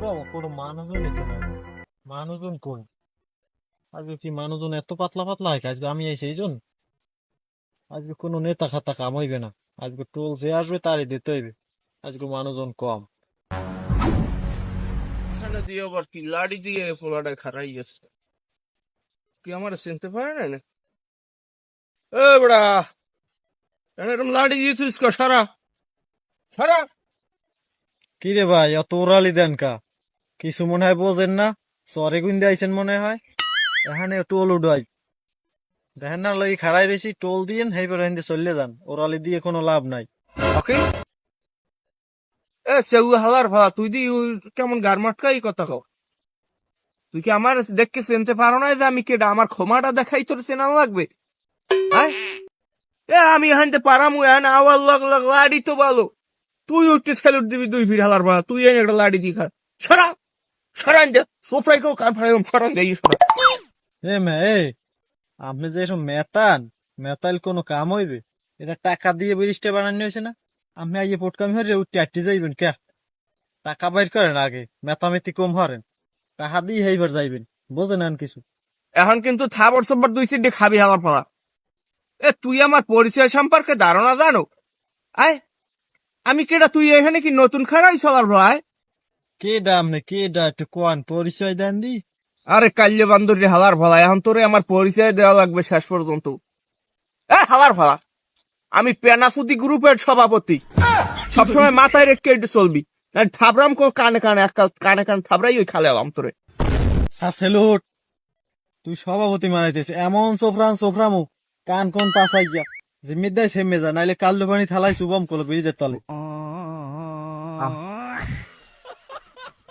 কোনো মানুষজনই তো নাই। মানুষজন কই? আজকে কি মানুষজন এত পাতলা পাতলা হয়? আজকে আমি এই সেই জন। আজকে কোনো নেতা খাতা কাম হইবে না। আজকে টোল যে আসবে তারই দিতে হইবে। আজকে মানুষজন কম। এখানে দিয়ে আবার কি লাড়ি দিয়ে পোলাটা খারাই গেছে। কি আমার চিনতে পারে না? এ বড়া, এরকম লাড়ি দিয়েছিস কা সারা সারা। কি রে ভাই, অত ওরালি দেন কা? কিছু মনে হয় বোঝেন না? সরে গুন্দে আইছেন মনে হয়। এখানে টোল উডাই দেখেন না, লই খারাই রয়েছি, টোল দিয়েন হেইবার হিন্দে চললে যান। ওরালি দিয়ে কোনো লাভ নাই। ওকে, এ সেউ হালার ভাড়া তুই দি কেমন গারমাটকাই কথা কও। তুই কি আমার দেখকে চিনতে পারো না যে আমি কেডা? আমার ক্ষমাটা দেখাই তোর চেনা লাগবে? আয়, এ আমি এখানতে পারামু এখন আওয়াজ লাগ লাগ লাড়ি তো ভালো। তুই উঠতে স্যালুট দিবি দুই ফির হালার ভাড়া, তুই এনে একটা লাড়ি দিয়ে খা। সরা সরান দে, সোফরাই কেউ কান ফাড়াই সরান দে সরা। এ মে এ, আপনি যে এসব মেতান, মেতাইল কোনো কাম হইবে? এটা টাকা দিয়ে ব্রিজটা বানানো হয়েছে না? আপনি আইয়ে পটকামি হরে উঠতে আটতে যাইবেন কে? টাকা বাইর করেন আগে, মেতামেতি কম হরেন। টাকা দিয়ে হেইবার যাইবেন, বোঝেন আন কিছু? এখন কিন্তু থাবর সব্বর দুই চিন্ডে খাবি হালার পালা। এ তুই আমার পরিচয় সম্পর্কে ধারণা জানো? আয়, আমি কেডা? তুই এখানে কি নতুন খারাই চলার ভাই? কে ডা আপনি, কে ডা একটু কোয়ান, পরিচয় দেন দি। আরে কাল্য বান্দরী হালার ভালা, এখন তোরে আমার পরিচয় দেওয়া লাগবে শেষ পর্যন্ত। এ হালার ভালা, আমি পেনাসুদি গ্রুপের সভাপতি। সবসময় মাথায় রেখে একটু চলবি, না থাবরাম কানে কানে এক কানে কানে থাবরাই ওই খালে আলাম তোরে। সাসেলুট, তুই সভাপতি মারাইতেছ এমন সোফরামু কান কোন পাশাই গিয়া জিম্মিদাই সেমে যা, নাইলে কাল্লু পানি থালাই সুবম কল ব্রিজের তলে। আহ,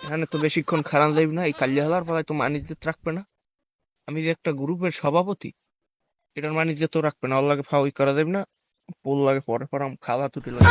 এখানে তো বেশিক্ষণ খারান যাইবি না, এই কাল্য হালার পালায় তো মানিজ্য রাখবে না। আমি যে একটা গ্রুপের সভাপতি, এটার মানিজ্য তো রাখবে না। ওর লাগে ফাউই করা যাবে না, পোল লাগে পরে পরাম খাওয়া তুটি লাগে।